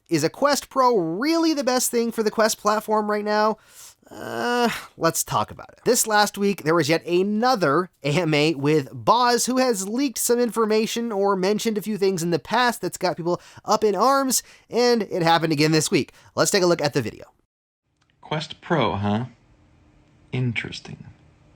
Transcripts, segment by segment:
Is a Quest Pro really the best thing for the Quest platform right now? Let's talk about it. This last week, there was yet another AMA with Boz, who has leaked some information or mentioned a few things in the past that's got people up in arms, and it happened again this week. Let's take a look at the video. Quest Pro, huh? Interesting.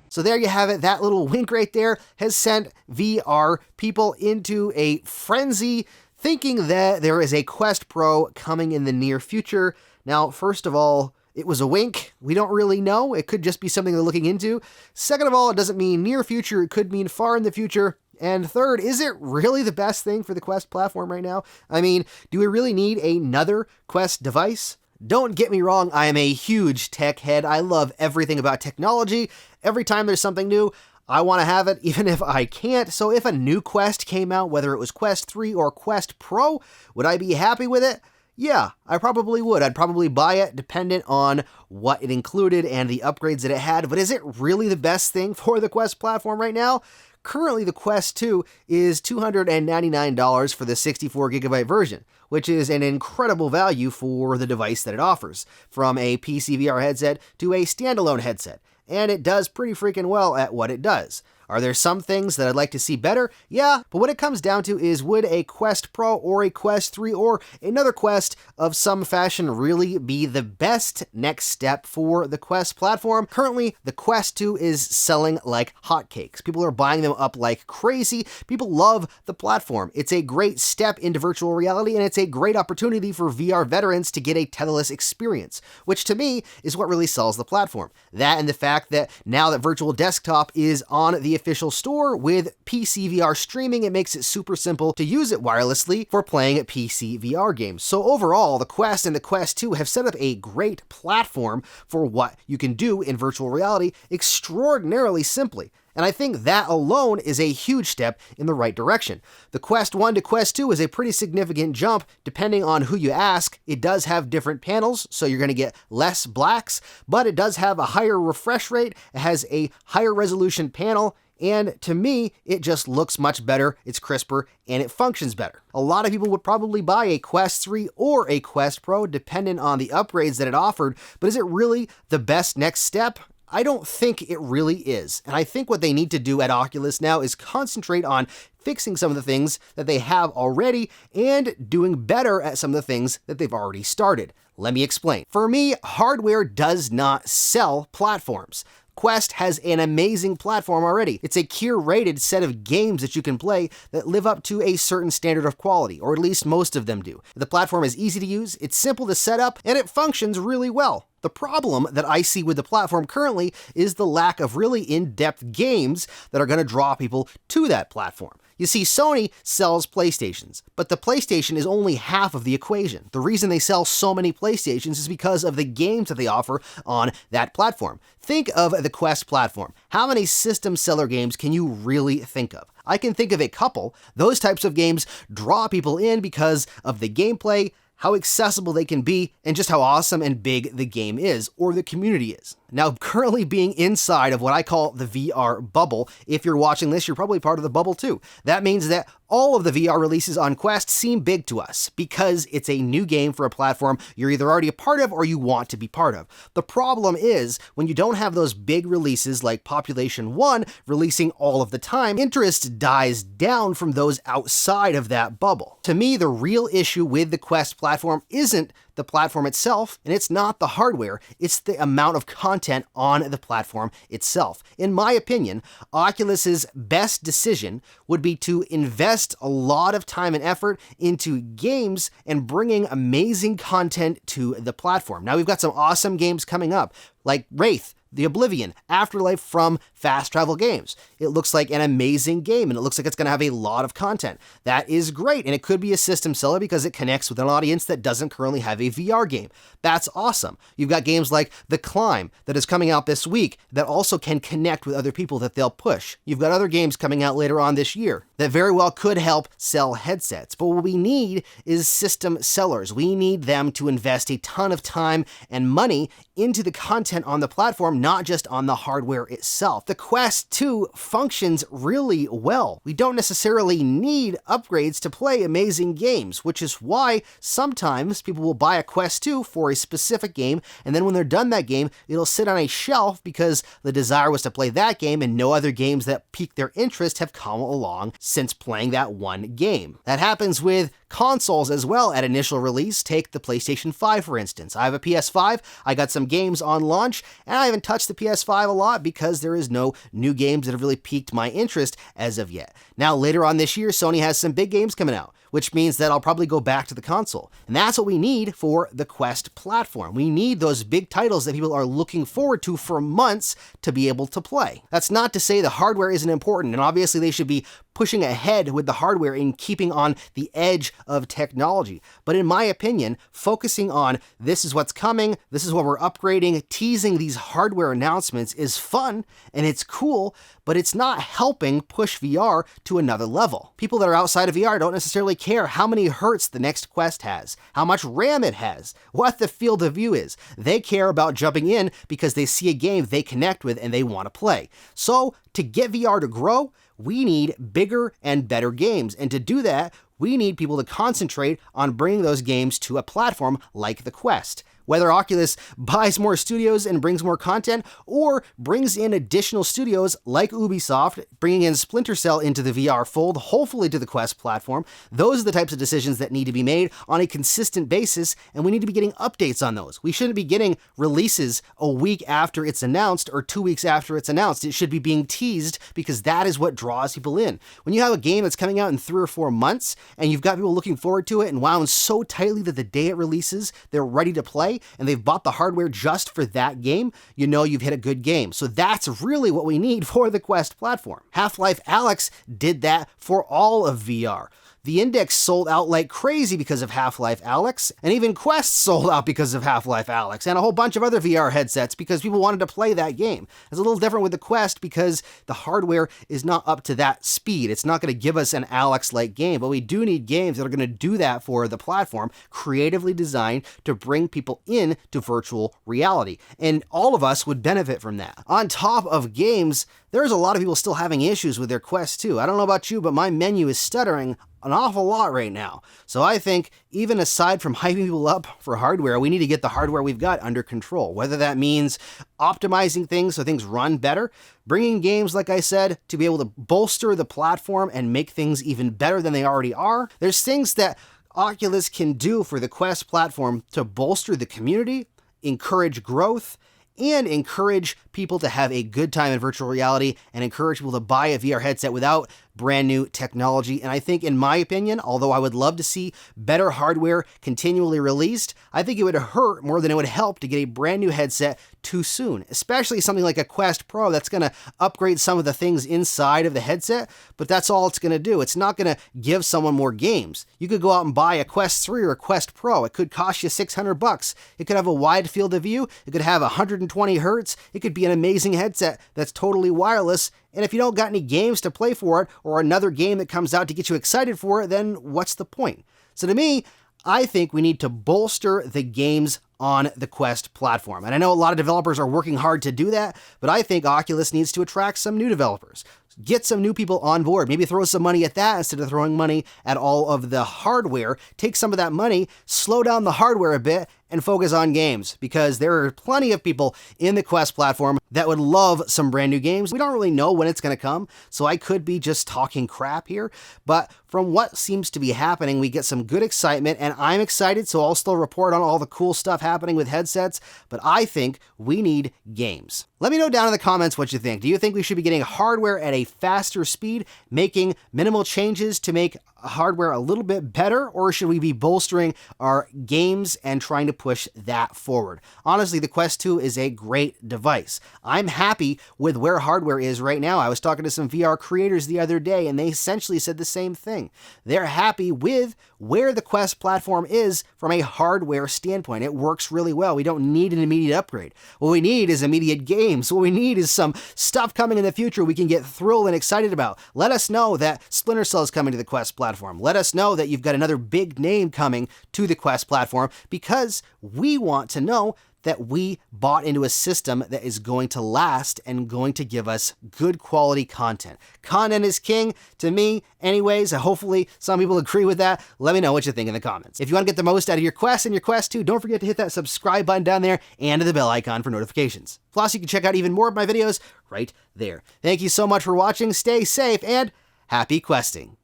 So there you have it. That little wink right there has sent VR people into a frenzy, thinking that there is a Quest Pro coming in the near future. Now, first of all, it was a wink. We don't really know. It could just be something they're looking into. Second of all, it doesn't mean near future. It could mean far in the future. And third, is it really the best thing for the Quest platform right now? I mean, do we really need another Quest device? Don't get me wrong, I am a huge tech head. I love everything about technology. Every time there's something new, I want to have it, even if I can't. So if a new Quest came out, whether it was Quest 3 or Quest Pro, would I be happy with it? Yeah, I probably would. I'd probably buy it dependent on what it included and the upgrades that it had. But is it really the best thing for the Quest platform right now? Currently, the Quest 2 is $299 for the 64GB version, which is an incredible value for the device that it offers, from a PC VR headset to a standalone headset. And it does pretty freaking well at what it does. Are there some things that I'd like to see better? Yeah, but what it comes down to is, would a Quest Pro or a Quest 3 or another Quest of some fashion really be the best next step for the Quest platform? Currently, the Quest 2 is selling like hotcakes. People are buying them up like crazy. People love the platform. It's a great step into virtual reality, and it's a great opportunity for VR veterans to get a tetherless experience, which to me is what really sells the platform. That and the fact that now that Virtual Desktop is on the official store with PC VR streaming, it makes it super simple to use it wirelessly for playing PC VR games. So overall, the Quest and the Quest 2 have set up a great platform for what you can do in virtual reality extraordinarily simply. And I think that alone is a huge step in the right direction. The Quest 1 to Quest 2 is a pretty significant jump depending on who you ask. It does have different panels, so you're going to get less blacks, but it does have a higher refresh rate. It has a higher resolution panel. And to me, it just looks much better, it's crisper, and it functions better. A lot of people would probably buy a Quest 3 or a Quest Pro, depending on the upgrades that it offered, but is it really the best next step? I don't think it really is. And I think what they need to do at Oculus now is concentrate on fixing some of the things that they have already and doing better at some of the things that they've already started. Let me explain. For me, hardware does not sell platforms. Quest has an amazing platform already. It's a curated set of games that you can play that live up to a certain standard of quality, or at least most of them do. The platform is easy to use, it's simple to set up, and it functions really well. The problem that I see with the platform currently is the lack of really in-depth games that are going to draw people to that platform. You see, Sony sells PlayStations, but the PlayStation is only half of the equation. The reason they sell so many PlayStations is because of the games that they offer on that platform. Think of the Quest platform. How many system seller games can you really think of? I can think of a couple. Those types of games draw people in because of the gameplay, how accessible they can be, and just how awesome and big the game is, or the community is. Now, currently being inside of what I call the VR bubble, if you're watching this, you're probably part of the bubble too. That means that all of the VR releases on Quest seem big to us because it's a new game for a platform you're either already a part of or you want to be part of. The problem is when you don't have those big releases like Population 1 releasing all of the time, interest dies down from those outside of that bubble. To me, the real issue with the Quest platform isn't the platform itself, and it's not the hardware, it's the amount of content on the platform itself. In my opinion, Oculus's best decision would be to invest a lot of time and effort into games and bringing amazing content to the platform. Now, we've got some awesome games coming up, like Wraith, The Oblivion, Afterlife from Fast Travel Games. It looks like an amazing game, and it looks like it's going to have a lot of content. That is great, and it could be a system seller because it connects with an audience that doesn't currently have a VR game. That's awesome. You've got games like The Climb that is coming out this week that also can connect with other people that they'll push. You've got other games coming out later on this year that very well could help sell headsets. But what we need is system sellers. We need them to invest a ton of time and money into the content on the platform, not just on the hardware itself. The Quest 2 functions really well. We don't necessarily need upgrades to play amazing games, which is why sometimes people will buy a Quest 2 for a specific game, and then when they're done that game, it'll sit on a shelf because the desire was to play that game and no other games that pique their interest have come along since playing that one game. That happens with consoles as well at initial release. Take the PlayStation 5 for instance. I have a PS5, I got some games on launch, and I haven't touched the PS5 a lot because there is no new games that have really piqued my interest as of yet. Now later on this year, Sony has some big games coming out, which means that I'll probably go back to the console. And that's what we need for the Quest platform. We need those big titles that people are looking forward to for months to be able to play. That's not to say the hardware isn't important, and obviously they should be pushing ahead with the hardware and keeping on the edge of technology. But in my opinion, focusing on this is what's coming, this is what we're upgrading, teasing these hardware announcements is fun and it's cool, but it's not helping push VR to another level. People that are outside of VR don't necessarily care how many hertz the next Quest has, how much RAM it has, what the field of view is. They care about jumping in because they see a game they connect with and they want to play. So to get VR to grow, we need bigger and better games. And to do that, we need people to concentrate on bringing those games to a platform like the Quest. Whether Oculus buys more studios and brings more content, or brings in additional studios like Ubisoft, bringing in Splinter Cell into the VR fold, hopefully to the Quest platform, those are the types of decisions that need to be made on a consistent basis, and we need to be getting updates on those. We shouldn't be getting releases a week after it's announced or 2 weeks after it's announced. It should be being teased because that is what draws people in. When you have a game that's coming out in 3 or 4 months, and you've got people looking forward to it and wound so tightly that the day it releases, they're ready to play, and they've bought the hardware just for that game, you know you've hit a good game. So that's really what we need for the Quest platform. Half-Life Alyx did that for all of VR. The Index sold out like crazy because of Half-Life Alyx, and even Quest sold out because of Half-Life Alyx, and a whole bunch of other VR headsets because people wanted to play that game. It's a little different with the Quest because the hardware is not up to that speed. It's not going to give us an Alyx-like game, but we do need games that are going to do that for the platform, creatively designed to bring people in to virtual reality. And all of us would benefit from that. On top of games, there's a lot of people still having issues with their Quest 2. I don't know about you, but my menu is stuttering an awful lot right now. So I think even aside from hyping people up for hardware, we need to get the hardware we've got under control. Whether that means optimizing things so things run better, bringing games, like I said, to be able to bolster the platform and make things even better than they already are. There's things that Oculus can do for the Quest platform to bolster the community, encourage growth, and encourage people to have a good time in virtual reality and encourage people to buy a VR headset without brand new technology. And I think, in my opinion, although I would love to see better hardware continually released, I think it would hurt more than it would help to get a brand new headset too soon, especially something like a Quest Pro that's going to upgrade some of the things inside of the headset, but that's all it's going to do. It's not going to give someone more games. You could go out and buy a Quest 3 or a Quest Pro. It could cost you $600. It could have a wide field of view. It could have 120 hertz. It could be an amazing headset that's totally wireless. And if you don't got any games to play for it, or another game that comes out to get you excited for it, then what's the point? So to me, I think we need to bolster the games on the Quest platform. And I know a lot of developers are working hard to do that, but I think Oculus needs to attract some new developers. Get some new people on board. Maybe throw some money at that instead of throwing money at all of the hardware. Take some of that money, slow down the hardware a bit, and focus on games, because there are plenty of people in the Quest platform that would love some brand new games. We don't really know when it's going to come, so I could be just talking crap here, but from what seems to be happening, we get some good excitement, and I'm excited, so I'll still report on all the cool stuff happening with headsets, but I think we need games. Let me know down in the comments what you think. Do you think we should be getting hardware at a faster speed, making minimal changes to make hardware a little bit better, or should we be bolstering our games and trying to push that forward? Honestly, the Quest 2 is a great device. I'm happy with where hardware is right now. I was talking to some VR creators the other day, and they essentially said the same thing. They're happy with where the Quest platform is from a hardware standpoint. It works really well. We don't need an immediate upgrade. What we need is immediate games. What we need is some stuff coming in the future we can get thrilled and excited about. Let us know that Splinter Cell is coming to the Quest platform. platform. Let us know that you've got another big name coming to the Quest platform, because we want to know that we bought into a system that is going to last and going to give us good quality content. Content is king to me anyways. Hopefully some people agree with that. Let me know what you think in the comments. If you want to get the most out of your Quest and your Quest 2, don't forget to hit that subscribe button down there and the bell icon for notifications. Plus, you can check out even more of my videos right there. Thank you so much for watching. Stay safe and happy questing.